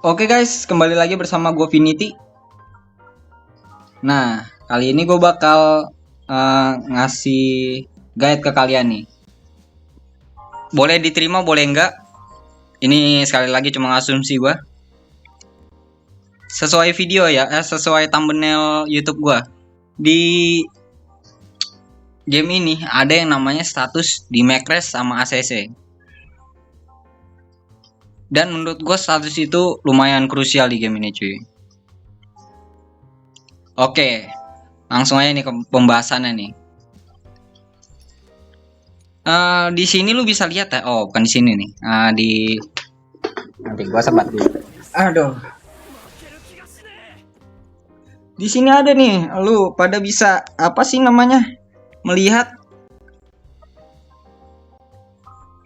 Oke guys, kembali lagi bersama gue Vinity. Nah, kali ini gue bakal ngasih guide ke kalian nih. Boleh diterima, boleh enggak. Ini sekali lagi cuma asumsi gue. Sesuai video ya, sesuai thumbnail YouTube gue. Di game ini ada yang namanya status di Macress sama ACC. Dan menurut gue status itu lumayan krusial di game ini cuy. Oke, langsung aja nih ke pembahasannya nih. Di sini lu bisa lihat ya. Oh, bukan di sini nih. Nanti gua sebat dulu. Aduh. Di sini ada nih. Lu pada bisa apa sih namanya? Melihat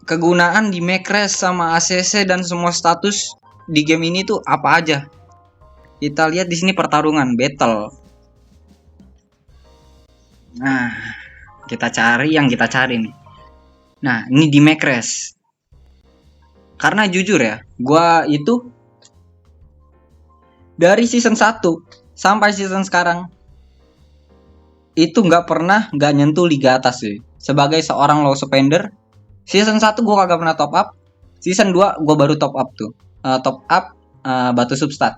kegunaan di Macress sama ACC dan semua status di game ini tuh apa aja. Kita lihat di sini pertarungan battle. Nah, kita cari yang kita cari nih. Nah, ini di Macress. Karena jujur ya, gua itu dari season 1 sampai season sekarang itu nggak pernah nggak nyentuh liga atas sih. Sebagai seorang low spender, season 1 gue kagak pernah top up, season 2 gue baru top up tuh, batu substat.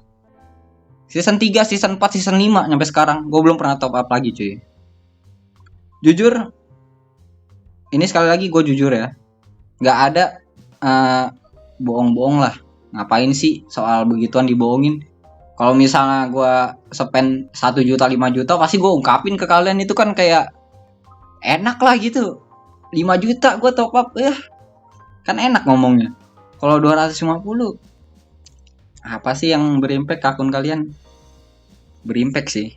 Season 3, season 4, season 5 sampai sekarang gue belum pernah top up lagi cuy. Jujur, ini sekali lagi gue jujur ya, nggak ada bohong-bohong lah. Ngapain sih soal begituan dibohongin? Kalau misalnya gue spend 1 juta 5 juta pasti gue ungkapin ke kalian, itu kan kayak enak lah gitu. 5 juta gue top up ya. Kan enak ngomongnya. Kalau 250 apa sih yang berimpact ke akun kalian? Berimpact sih.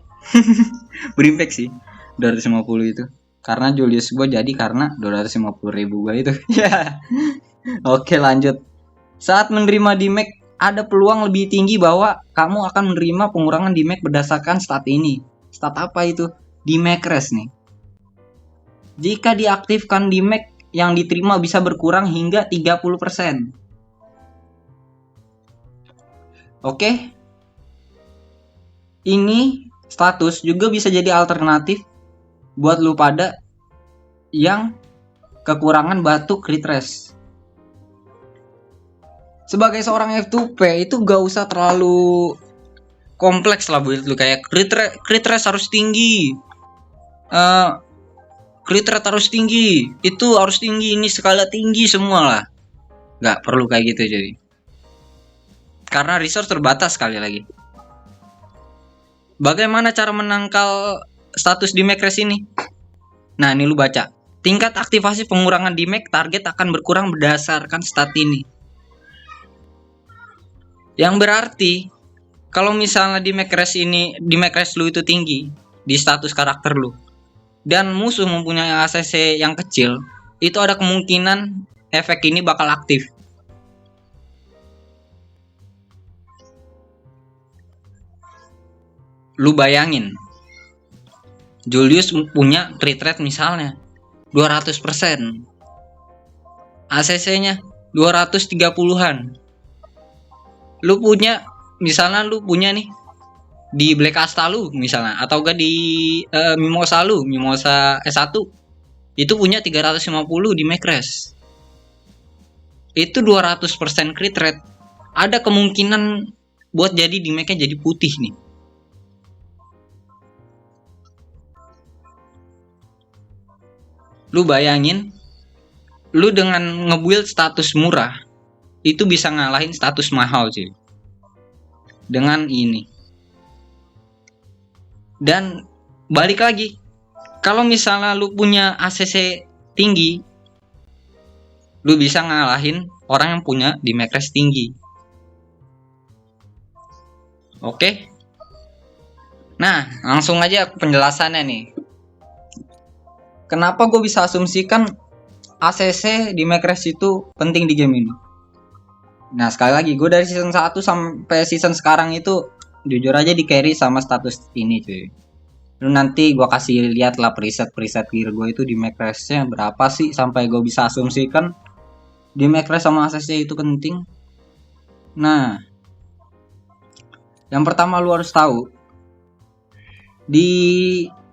Berimpact sih 250 itu. Karena Julius gue jadi karena 250.000 gue itu. Ya. Oke, lanjut. Saat menerima DMAX ada peluang lebih tinggi bahwa kamu akan menerima pengurangan DMAX berdasarkan stat ini. Stat apa itu? Di Macress nih. Jika diaktifkan DMAX yang diterima bisa berkurang hingga 30%. Oke. Ini status juga bisa jadi alternatif buat lu pada yang kekurangan batu crit rest. Sebagai seorang F2P itu gak usah terlalu kompleks lah buat lu, kayak crit rest harus tinggi, crit rate harus tinggi, itu harus tinggi, ini skala tinggi semua lah. Gak perlu kayak gitu jadi. Karena resource terbatas sekali lagi. Bagaimana cara menangkal status di Macress ini? Nah, ini lu baca. Tingkat aktivasi pengurangan di Mac target akan berkurang berdasarkan stat ini. Yang berarti kalau misalnya di Macress lu itu tinggi di status karakter lu dan musuh mempunyai ACC yang kecil, itu ada kemungkinan efek ini bakal aktif. Lu bayangin, Julius punya crit rate misalnya 200%, ACC-nya 230-an. Lu punya, misalnya lu punya nih di Black Asta lu misalnya, atau enggak di Mimosa lu, Mimosa S1 itu punya 350 di Macress. Itu 200% crit rate. Ada kemungkinan buat jadi di Mac-nya jadi putih nih. Lu bayangin, lu dengan nge-build status murah itu bisa ngalahin status mahal cuy. Dengan ini. Dan balik lagi, kalau misalnya lu punya ACC tinggi, lu bisa ngalahin orang yang punya di Macress tinggi. Oke. Nah, langsung aja penjelasannya nih. Kenapa gue bisa asumsikan ACC di Macress itu penting di game ini? Nah, sekali lagi, gue dari season 1 sampai season sekarang itu jujur aja di carry sama status ini cuy. Lu nanti gue kasih lihat lah preset gear gue itu di Macress-nya berapa sih sampai gue bisa asumsikan di Macress sama ACC itu penting. Nah, Yang pertama lu harus tahu, di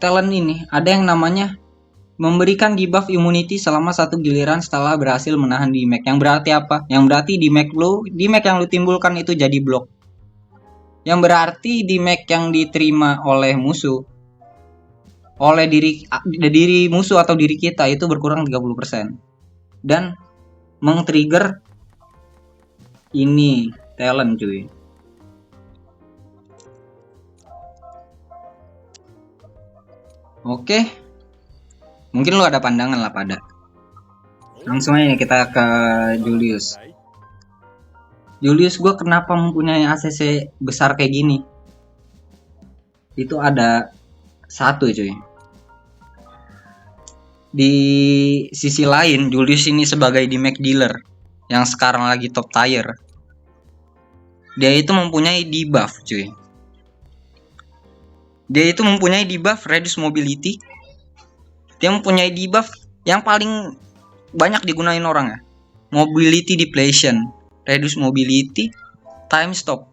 talent ini ada yang namanya memberikan debuff immunity selama 1 giliran setelah berhasil menahan damage. Yang berarti apa? Yang berarti damage yang lu timbulkan itu jadi block. Yang berarti damage yang diterima oleh musuh, oleh diri musuh atau diri kita itu berkurang 30%. Dan meng-trigger ini talent cuy. Oke. Mungkin lu ada pandangan lah pada. Langsung aja kita ke Julius. Julius gue kenapa mempunyai ACC besar kayak gini? Itu ada satu cuy. Di sisi lain, Julius ini sebagai damage dealer yang sekarang lagi top tier. Dia itu mempunyai debuff cuy. Dia itu mempunyai debuff reduce mobility. Dia mempunyai debuff yang paling banyak digunain orang ya. Mobility depletion, reduce mobility, time stop.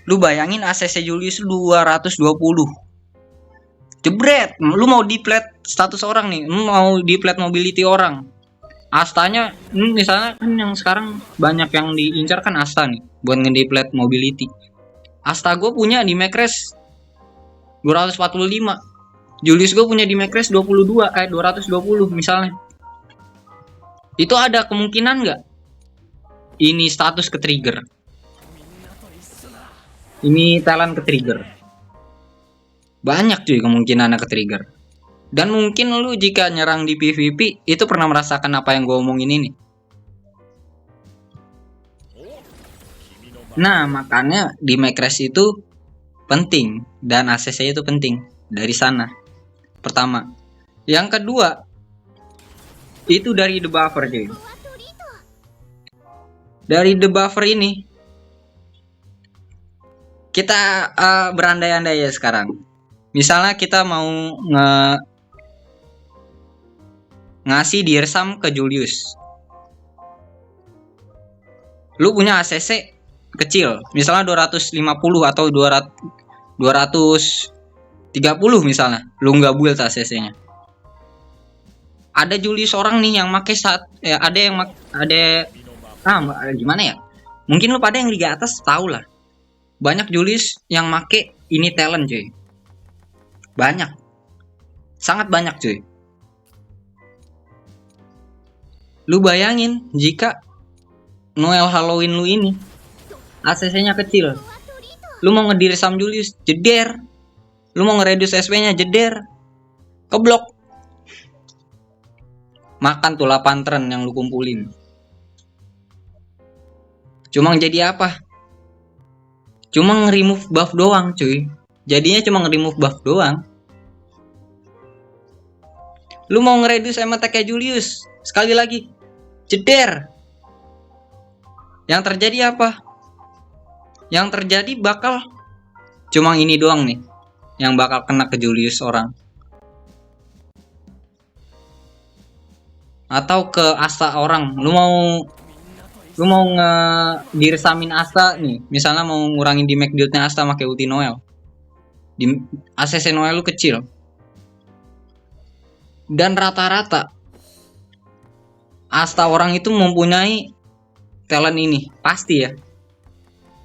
Lu bayangin ACC Julius 220. Jebret, lu mau deplet status orang nih, lu mau deplet mobility orang. Astanya, misalnya kan yang sekarang banyak yang diincar kan Asta nih, buat ngedeplet mobility. Asta gue punya di Macres 245. Julius gue punya di Macres 220 misalnya. Itu ada kemungkinan nggak ini status ke trigger? Ini talent ke trigger. Banyak cuy kemungkinannya ke trigger. Dan mungkin lu jika nyerang di PvP itu pernah merasakan apa yang gue omongin ini. Nah makanya di Macres itu penting dan ACC itu penting dari sana. Pertama. Yang kedua itu dari debuffer cuy. Dari debuffer ini kita berandai-andai ya sekarang. Misalnya kita mau ngasih dirsam ke Julius. Lu punya ACC kecil, misalnya 250 atau 230 misalnya, lu nggak build ACC-nya. Ada Julius orang nih yang make gimana ya? Mungkin lu pada yang liga atas tahu lah. Banyak Julius yang make ini talent cuy. Banyak. Sangat banyak cuy. Lu bayangin jika Noel Halloween lu ini ACC-nya kecil. Lu mau ngedirsam Julius, jeder. Lu mau ngereduce SP-nya, jeder. Keblok. Makan tuh 8 tren yang lu kumpulin. Cuma jadi apa? Cuma nge-remove buff doang cuy. Jadinya cuma nge-remove buff doang. Lu mau nge-reduce attack-nya Julius, sekali lagi, jeder. Yang terjadi apa? Yang terjadi bakal cuma ini doang nih yang bakal kena ke Julius orang. Atau ke Asta orang. Lu mau dirsamin Asta nih. Misalnya mau ngurangin damage build-nya Asta pakai ulti Noel. Di ACC Noel lu kecil. Dan rata-rata Asta orang itu mempunyai talent ini, pasti ya.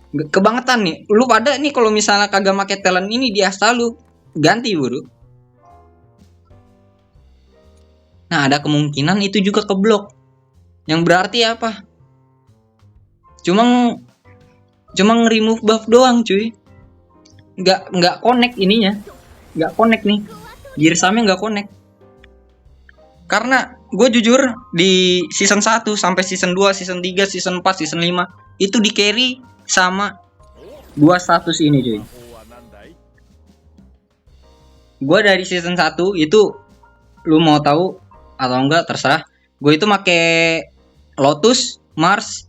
Kebangetan nih. Lu pada nih kalau misalnya kagak make talent ini di Asta lu ganti buru. Nah, ada kemungkinan itu juga keblok. Yang berarti apa? Cuma nge-remove buff doang, cuy. Nggak connect ininya. Nggak connect nih. Dirsamnya nggak connect. Karena gue jujur di season 1 sampai season 2, season 3, season 4, season 5 itu di carry sama dua status ini, cuy. Gue dari season 1 itu lu mau tahu atau enggak terserah. Gue itu make Lotus, Mars,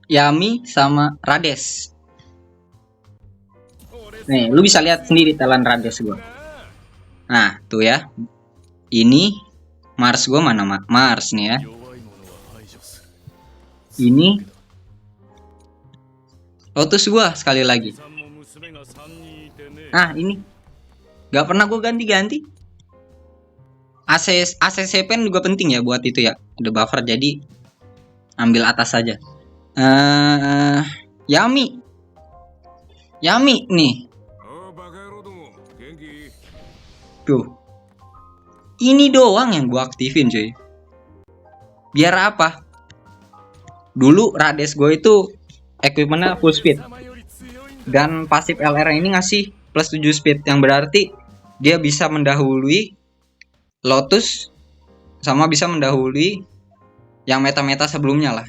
Yami sama Rades. Nih, lu bisa lihat sendiri talent Rades gue. Nah, tuh ya. Ini Mars gue mana Mars nih ya. Ini Lotus gua sekali lagi. Nah, ini nggak pernah gua ganti-ganti. ACC pen juga penting ya buat itu ya. Ada buffer jadi ambil atas saja. Yami. Yami nih. Tuh. Ini doang yang gua aktifin, cuy. Biar apa? Dulu Rades gue itu equipmentnya full speed. Dan pasif LR ini ngasih plus 7 speed. Yang berarti dia bisa mendahului Lotus sama bisa mendahului yang meta-meta sebelumnya lah.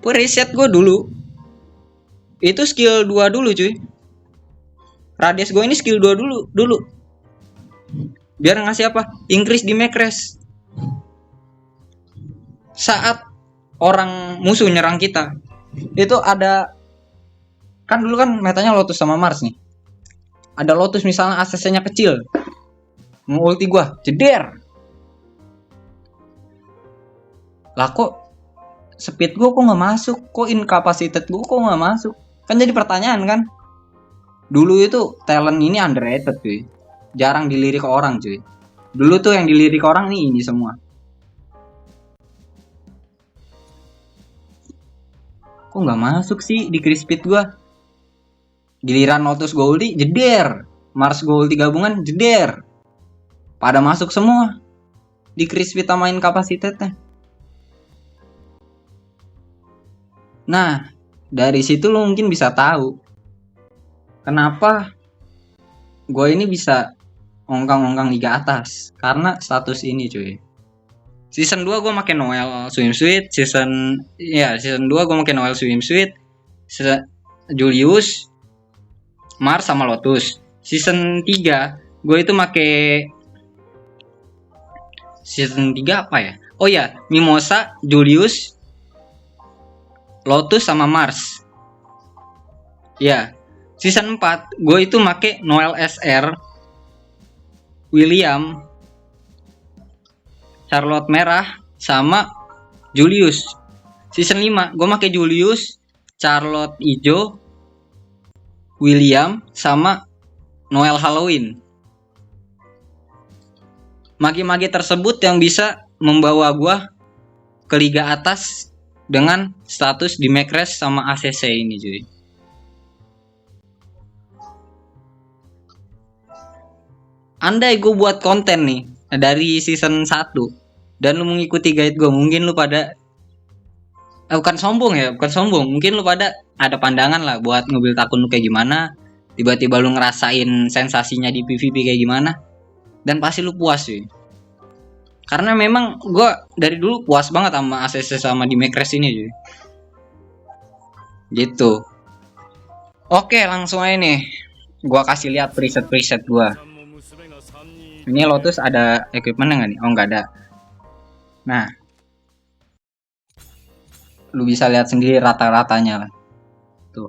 Reset gue dulu itu skill 2 dulu, cuy. Radius gue ini skill 2 dulu. Biar ngasih apa? Increase di Macres. Saat orang musuh nyerang kita, itu ada kan dulu kan metanya Lotus sama Mars nih. Ada Lotus misalnya ACC-nya kecil. Mau ulti gue, jeder. Lah kok speed gue kok nggak masuk, kok incapacitated gue kok nggak masuk, kan jadi pertanyaan kan. Dulu itu talent ini underrated, cuy, jarang dilirik orang, cuy. Dulu tuh yang dilirik orang nih ini semua. Kok nggak masuk sih di crit speed gue. Giliran Lotus Goldie jeder, Mars Goldie gabungan jeder, pada masuk semua di crit speed sama incapacitated-nya. Nah, dari situ lo mungkin bisa tahu kenapa gue ini bisa ongkang-ongkang liga atas. Karena status ini, cuy. Season 2 gue makin Noel Swimsuit, season 2 gue makin Noel Swimsuit, Julius, Mars sama Lotus. Season 3 gue itu make season 3 apa ya? Oh ya, Mimosa, Julius, Lotus sama Mars. Ya, season 4 gue itu make Noel SR, William, Charlotte merah sama Julius. Season 5 gue make Julius, Charlotte hijau, William sama Noel Halloween. Magi-magi tersebut yang bisa membawa gue ke liga atas dengan status di Macres sama ACC ini, cuy. Andai gue buat konten nih dari season 1 dan lu mengikuti guide gue, mungkin lu pada bukan sombong, mungkin lu pada ada pandangan lah buat nge-build akun lu kayak gimana, tiba-tiba lu ngerasain sensasinya di PvP kayak gimana, dan pasti lu puas, cuy. Karena memang gue dari dulu puas banget sama ACC sama di Macres ini, cuy. Gitu. Oke, langsung aja nih. Gue kasih lihat preset gue. Ini Lotus ada equipment nggak nih? Oh, nggak ada. Nah, lu bisa lihat sendiri rata-ratanya lah. Tuh.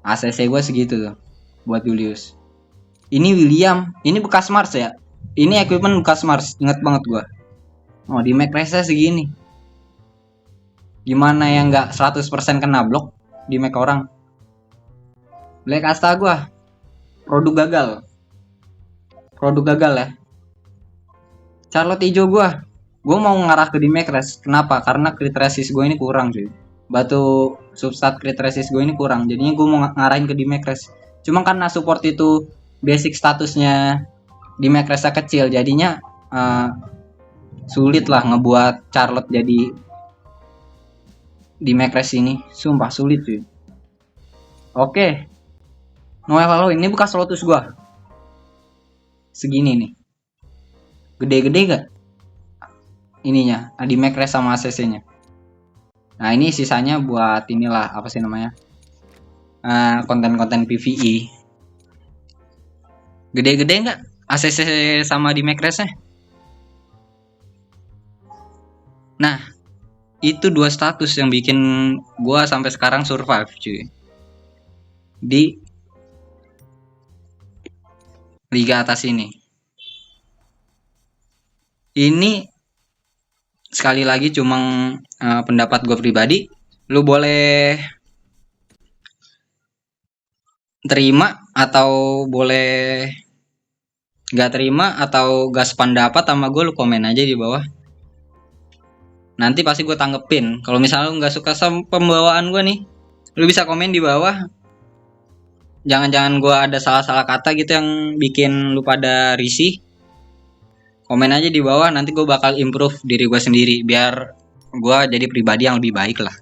ACC gue segitu tuh buat Julius. Ini William, ini bekas Mars ya. Ini equipment bekas Mars, inget banget gue. Oh, di Macresnya segini. Gimana yang nggak 100% kena blok di Mac orang? Black Asta gue. Produk gagal ya. Charlotte hijau gue mau ngarah ke di Macres. Kenapa? Karena crit resist gue ini kurang, cuy. Batu substat crit resist gue ini kurang. Jadinya gue mau ngarahin ke di Macres. Cuma karena support itu basic statusnya di Macresnya kecil, jadinya sulit lah ngebuat Charlotte jadi di Macres ini. Sumpah sulit, cuy. Oke. Noel Halloween ini bekas Lotus gue. Segini nih. Gede-gede gak? Ininya, di Macres sama ACC-nya. Nah, ini sisanya buat inilah, apa sih namanya? Konten-konten PvE. Gede-gede nggak ACC sama di Macresnya? Nah, itu dua status yang bikin gua sampai sekarang survive, cuy. Di liga atas ini. Ini sekali lagi cuma pendapat gue pribadi. Lu boleh terima atau boleh gak terima atau gak sependapat sama gue, lu komen aja di bawah. Nanti pasti gue tanggepin. Kalau misalnya lu gak suka sama pembawaan gue nih, lu bisa komen di bawah. Jangan-jangan gue ada salah-salah kata gitu yang bikin lu pada risih. Komen aja di bawah, nanti gue bakal improve diri gue sendiri biar gue jadi pribadi yang lebih baik lah.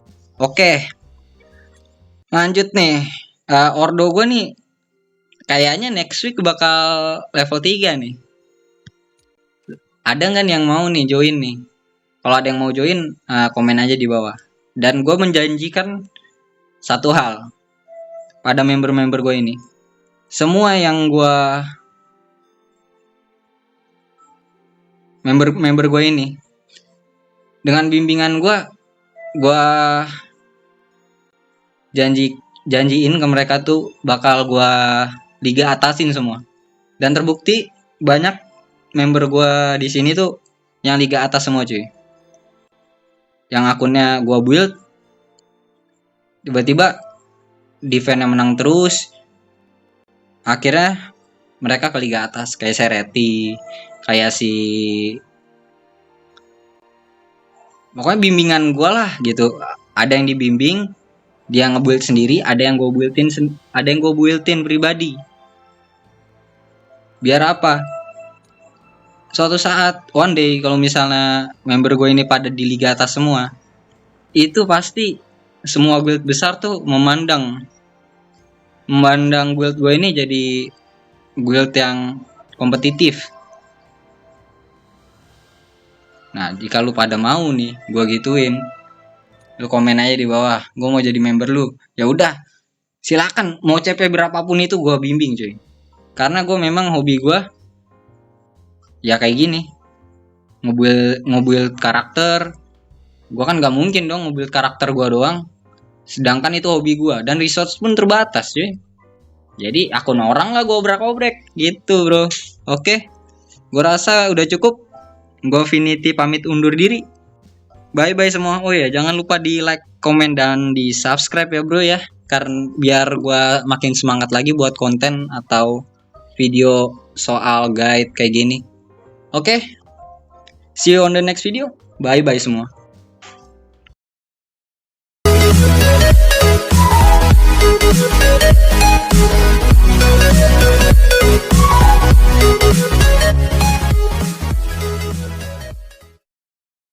Oke, lanjut nih. Ordo gue nih kayaknya next week bakal level 3 nih. Ada nggak yang mau nih join nih? Kalau ada yang mau join, komen aja di bawah. Dan gue menjanjikan satu hal pada member-member gue ini. Semua yang gue member gue ini, dengan bimbingan gue janjiin ke mereka tuh bakal gue liga atasin semua. Dan terbukti banyak member gue di sini tuh yang liga atas semua cuy. Yang akunnya gue build, tiba-tiba defense-nya menang terus. Akhirnya mereka ke liga atas, kayak Sereti, kayak si, pokoknya bimbingan gue lah gitu. Ada yang dibimbing, dia nge-build sendiri, ada yang gue buildin pribadi. Biar apa? Suatu saat, one day, kalau misalnya member gue ini pada di liga atas semua, itu pasti semua guild besar tuh memandang guild gue ini jadi guild yang kompetitif. Nah, jika lu pada mau nih, gue gituin, lu komen aja di bawah, gue mau jadi member lu. Ya udah, silakan, mau CP berapapun itu gue bimbing cuy. Karena gue memang hobi gue ya kayak gini, ngebuild karakter. Gue kan gak mungkin dong ngebuild karakter gue doang, sedangkan itu hobi gue dan resource pun terbatas cuy. Jadi akun orang lah gue obrak-obrek gitu bro. Oke, gue rasa udah cukup. Gue Finity pamit undur diri. Bye bye semua. Oh ya, jangan lupa di like, komen, dan di subscribe ya bro ya, karena biar gue makin semangat lagi buat konten atau video soal guide kayak gini. Oke, see you on the next video. Bye bye semua.